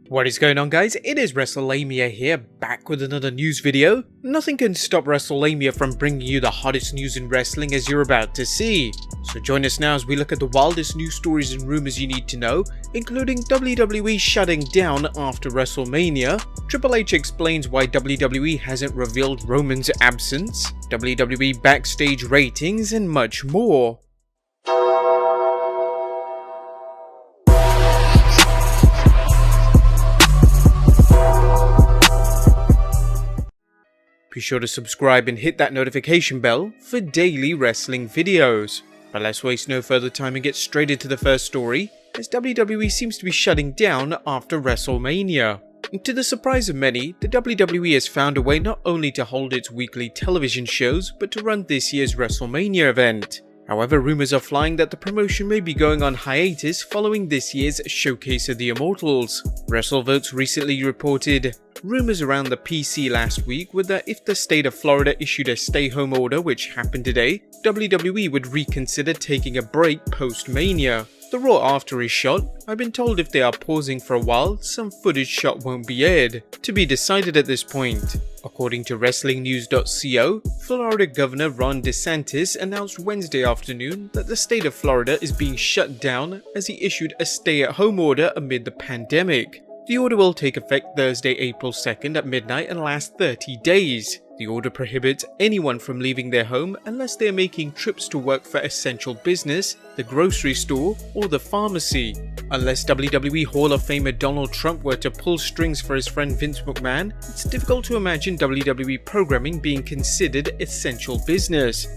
What is going on, guys? It is Wrestlelamia here, back with another news video. Nothing can stop Wrestlelamia from bringing you the hottest news in wrestling, as you're about to see. So join us now as we look at the wildest news stories and rumors you need to know, including WWE shutting down after Wrestlemania, Triple H explains why WWE hasn't revealed Roman's absence, WWE Backstage ratings, and much more. Be sure to subscribe and hit that notification bell for daily wrestling videos. But let's waste no further time and get straight into the first story, as WWE seems to be shutting down after WrestleMania. To the surprise of many, the WWE has found a way not only to hold its weekly television shows, but to run this year's WrestleMania event. However, rumors are flying that the promotion may be going on hiatus following this year's Showcase of the Immortals. WrestleVotes recently reported rumors around the PC last week were that if the state of Florida issued a stay-home order, which happened today, WWE would reconsider taking a break post-Mania. The Raw after is shot. I've been told if they are pausing for a while, some footage shot won't be aired. To be decided at this point. According to WrestlingNews.co, Florida Governor Ron DeSantis announced Wednesday afternoon that the state of Florida is being shut down as he issued a stay-at-home order amid the pandemic. The order will take effect Thursday, April 2nd at midnight and last 30 days. The order prohibits anyone from leaving their home unless they are making trips to work for essential business, the grocery store, or the pharmacy. Unless WWE Hall of Famer Donald Trump were to pull strings for his friend Vince McMahon, it's difficult to imagine WWE programming being considered essential business,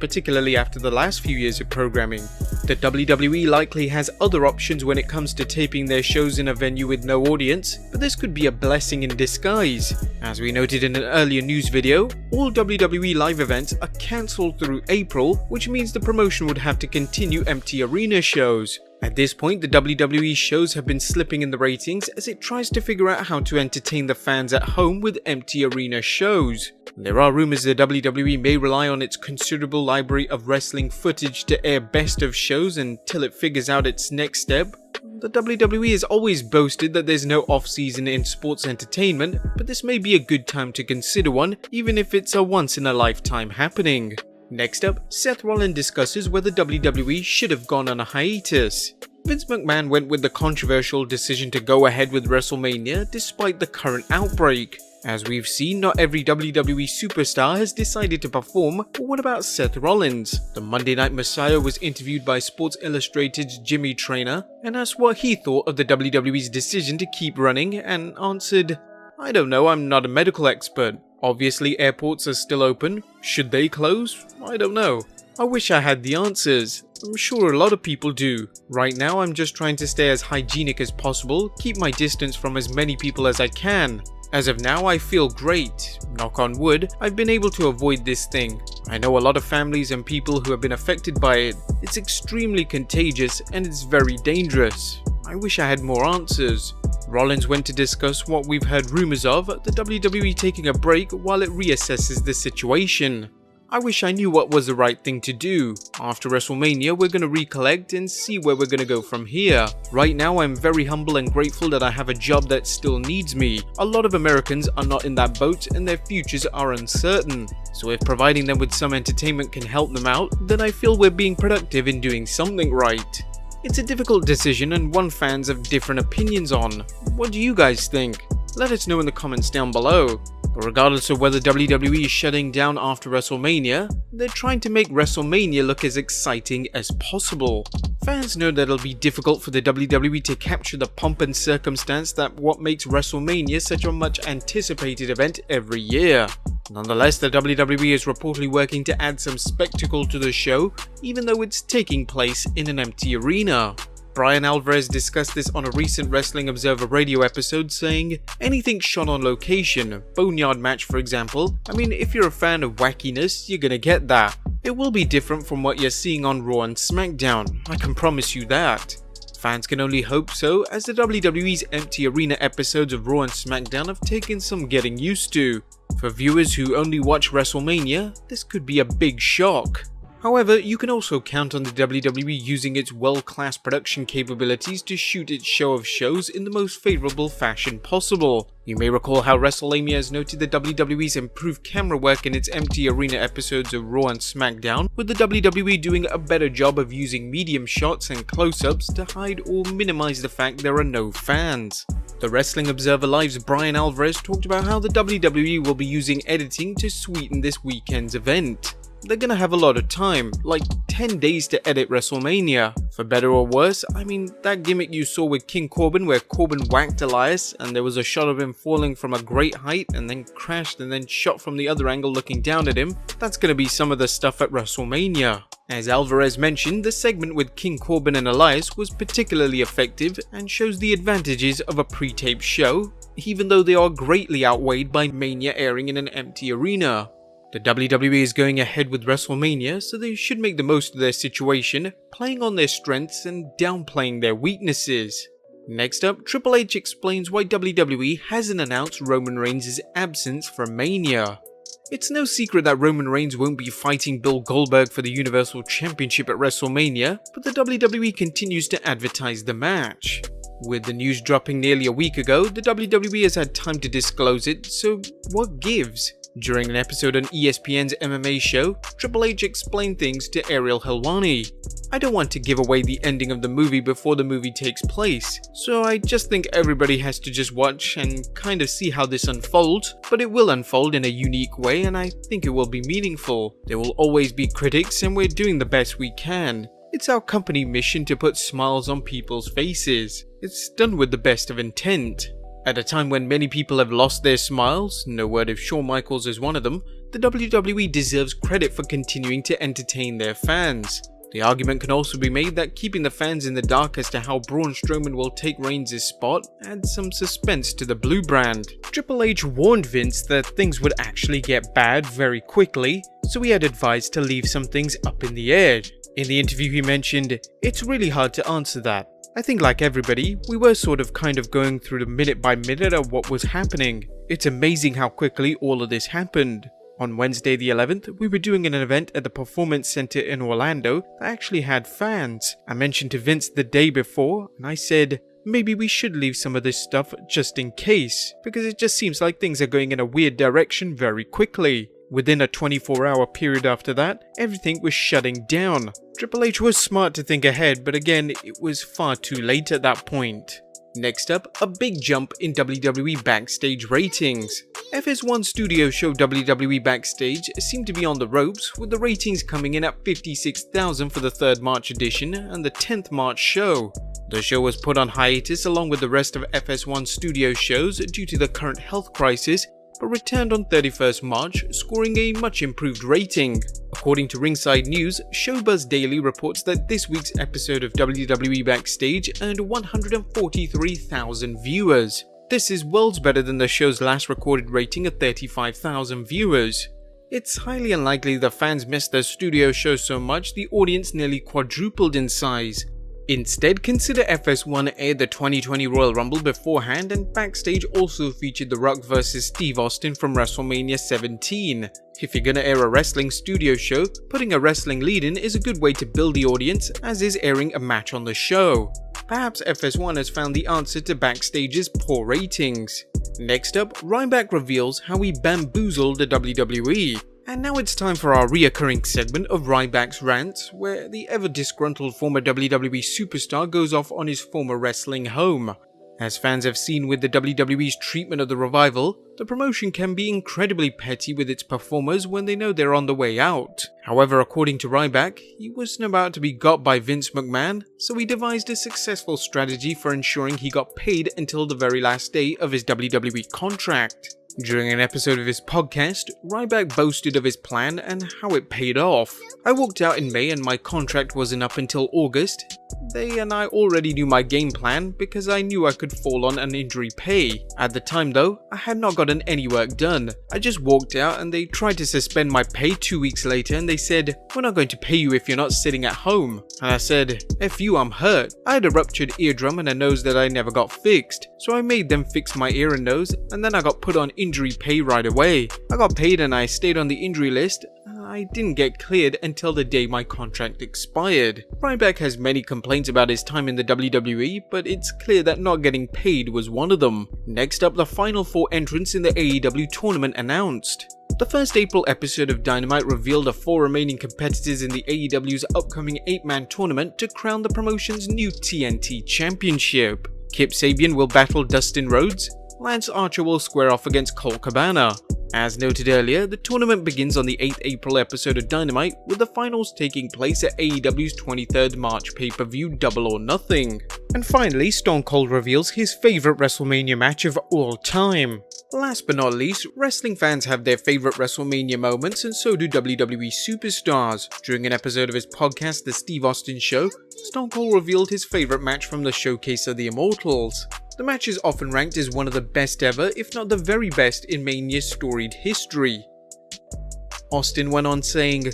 particularly after the last few years of programming. The WWE likely has other options when it comes to taping their shows in a venue with no audience, but this could be a blessing in disguise. As we noted in an earlier news video, all WWE live events are cancelled through April, which means the promotion would have to continue empty arena shows. At this point, the WWE shows have been slipping in the ratings as it tries to figure out how to entertain the fans at home with empty arena shows. There are rumors that WWE may rely on its considerable library of wrestling footage to air best of shows until it figures out its next step. The WWE has always boasted that there's no off-season in sports entertainment, but this may be a good time to consider one, even if it's a once-in-a-lifetime happening. Next up, Seth Rollins discusses whether WWE should have gone on a hiatus. Vince McMahon went with the controversial decision to go ahead with WrestleMania despite the current outbreak. As we've seen, not every WWE superstar has decided to perform, but what about Seth Rollins? The Monday Night Messiah was interviewed by Sports Illustrated's Jimmy Trainer and asked what he thought of the WWE's decision to keep running, and answered, "I don't know, I'm not a medical expert. Obviously airports are still open. Should they close? I don't know. I wish I had the answers. I'm sure a lot of people do. Right now I'm just trying to stay as hygienic as possible, keep my distance from as many people as I can. As of now, I feel great. Knock on wood, I've been able to avoid this thing. I know a lot of families and people who have been affected by it. It's extremely contagious and it's very dangerous. I wish I had more answers." Rollins went to discuss what we've heard rumors of, the WWE taking a break while it reassesses the situation. "I wish I knew what was the right thing to do. After WrestleMania, we're gonna recollect and see where we're gonna go from here. Right now, I'm very humble and grateful that I have a job that still needs me. A lot of Americans are not in that boat and their futures are uncertain. So if providing them with some entertainment can help them out, then I feel we're being productive in doing something right." It's a difficult decision and one fans have different opinions on. What do you guys think? Let us know in the comments down below. But regardless of whether WWE is shutting down after WrestleMania, they're trying to make WrestleMania look as exciting as possible. Fans know that it'll be difficult for the WWE to capture the pomp and circumstance that what makes WrestleMania such a much anticipated event every year. Nonetheless, the WWE is reportedly working to add some spectacle to the show, even though it's taking place in an empty arena. Brian Alvarez discussed this on a recent Wrestling Observer Radio episode, saying, "Anything shot on location, Boneyard match for example, I mean, if you're a fan of wackiness, you're gonna get that. It will be different from what you're seeing on Raw and SmackDown, I can promise you that." Fans can only hope so, as the WWE's empty arena episodes of Raw and SmackDown have taken some getting used to. For viewers who only watch WrestleMania, this could be a big shock. However, you can also count on the WWE using its world-class production capabilities to shoot its show of shows in the most favourable fashion possible. You may recall how Wrestlemania has noted the WWE's improved camera work in its empty arena episodes of Raw and SmackDown, with the WWE doing a better job of using medium shots and close-ups to hide or minimise the fact there are no fans. The Wrestling Observer Live's Brian Alvarez talked about how the WWE will be using editing to sweeten this weekend's event. They're gonna have a lot of time, like 10 days to edit Wrestlemania. For better or worse, I mean, that gimmick you saw with King Corbin where Corbin whacked Elias and there was a shot of him falling from a great height and then crashed and then shot from the other angle looking down at him, that's gonna be some of the stuff at Wrestlemania. As Alvarez mentioned, the segment with King Corbin and Elias was particularly effective and shows the advantages of a pre-taped show, even though they are greatly outweighed by Mania airing in an empty arena. The WWE is going ahead with Wrestlemania, so they should make the most of their situation, playing on their strengths and downplaying their weaknesses. Next up, Triple H explains why WWE hasn't announced Roman Reigns' absence from Mania. It's no secret that Roman Reigns won't be fighting Bill Goldberg for the Universal Championship at WrestleMania, but the WWE continues to advertise the match. With the news dropping nearly a week ago, the WWE has had time to disclose it, so what gives? During an episode on ESPN's MMA show, Triple H explained things to Ariel Helwani. I don't want to give away the ending of the movie before the movie takes place, so I just think everybody has to just watch and kind of see how this unfolds, but it will unfold in a unique way and I think it will be meaningful. There will always be critics and we're doing the best we can. It's our company mission to put smiles on people's faces. It's done with the best of intent. At a time when many people have lost their smiles, no word if Shawn Michaels is one of them, the WWE deserves credit for continuing to entertain their fans. The argument can also be made that keeping the fans in the dark as to how Braun Strowman will take Reigns' spot adds some suspense to the blue brand. Triple H warned Vince that things would actually get bad very quickly, so he had advised to leave some things up in the air. In the interview he mentioned, "It's really hard to answer that. I think like everybody, we were sort of kind of going through the minute by minute of what was happening. It's amazing how quickly all of this happened. On Wednesday the 11th, we were doing an event at the Performance Center in Orlando that actually had fans. I mentioned to Vince the day before, and I said, maybe we should leave some of this stuff just in case, because it just seems like things are going in a weird direction very quickly. Within a 24-hour period after that, everything was shutting down. Triple H was smart to think ahead, but again, it was far too late at that point." Next up, a big jump in WWE Backstage ratings. FS1 studio show WWE Backstage seemed to be on the ropes, with the ratings coming in at 56,000 for the 3rd March edition and the 10th March show. The show was put on hiatus along with the rest of FS1 studio shows due to the current health crisis, but returned on 31st March, scoring a much improved rating. According to Ringside News, Showbuzz Daily reports that this week's episode of WWE Backstage earned 143,000 viewers. This is worlds better than the show's last recorded rating of 35,000 viewers. It's highly unlikely the fans missed their studio show so much the audience nearly quadrupled in size. Instead, consider FS1 aired the 2020 Royal Rumble beforehand, and Backstage also featured The Rock vs Steve Austin from WrestleMania 17. If you're gonna air a wrestling studio show, putting a wrestling lead in is a good way to build the audience, as is airing a match on the show. Perhaps FS1 has found the answer to Backstage's poor ratings. Next up, Ryback reveals how he bamboozled the WWE. And now it's time for our reoccurring segment of Ryback's rants, where the ever-disgruntled former WWE superstar goes off on his former wrestling home. As fans have seen with the WWE's treatment of the revival, the promotion can be incredibly petty with its performers when they know they're on the way out. However, according to Ryback, he wasn't about to be got by Vince McMahon, so he devised a successful strategy for ensuring he got paid until the very last day of his WWE contract. During an episode of his podcast, Ryback boasted of his plan and how it paid off. "I walked out in May and my contract wasn't up until August. They and I already knew my game plan because I knew I could fall on an injury pay. At the time though, I had not gotten any work done. I just walked out and they tried to suspend my pay 2 weeks later and they said, 'We're not going to pay you if you're not sitting at home.' And I said, 'F you, I'm hurt.' I had a ruptured eardrum and a nose that I never got fixed. So I made them fix my ear and nose, and then I got put on injury pay right away. I got paid and I stayed on the injury list. I didn't get cleared until the day my contract expired. Ryback has many complaints about his time in the WWE, but it's clear that not getting paid was one of them. Next up, the final 4 entrants in the AEW tournament announced. The first April episode of Dynamite revealed the 4 remaining competitors in the AEW's upcoming 8-man tournament to crown the promotion's new TNT Championship. Kip Sabian will battle Dustin Rhodes. Lance Archer will square off against Colt Cabana. As noted earlier, the tournament begins on the 8th April episode of Dynamite, with the finals taking place at AEW's 23rd March pay-per-view Double or Nothing. And finally, Stone Cold reveals his favourite WrestleMania match of all time. Last but not least, wrestling fans have their favourite WrestleMania moments, and so do WWE superstars. During an episode of his podcast, The Steve Austin Show, Stone Cold revealed his favourite match from the Showcase of the Immortals. The match is often ranked as one of the best ever, if not the very best, in Mania's storied history. Austin went on saying,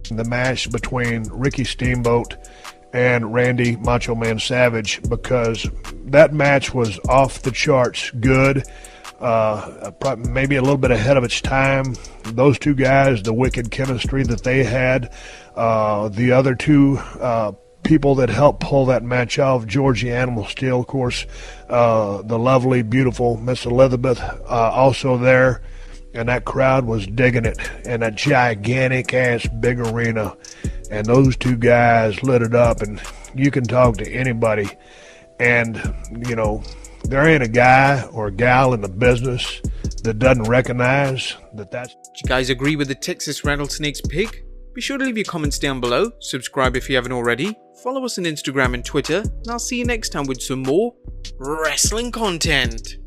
"The match between Ricky Steamboat and Randy Macho Man Savage, because that match was off the charts good, maybe a little bit ahead of its time. Those two guys, the wicked chemistry that they had, the other two people that helped pull that match off, Georgie Animal Steel, of course, the lovely, beautiful Miss Elizabeth, also there, and that crowd was digging it in a gigantic-ass big arena, and those two guys lit it up, and you can talk to anybody, and, you know, there ain't a guy or a gal in the business that doesn't recognize that's... Do you guys agree with the Texas Rattlesnakes pick? Be sure to leave your comments down below, subscribe if you haven't already, follow us on Instagram and Twitter, and I'll see you next time with some more wrestling content.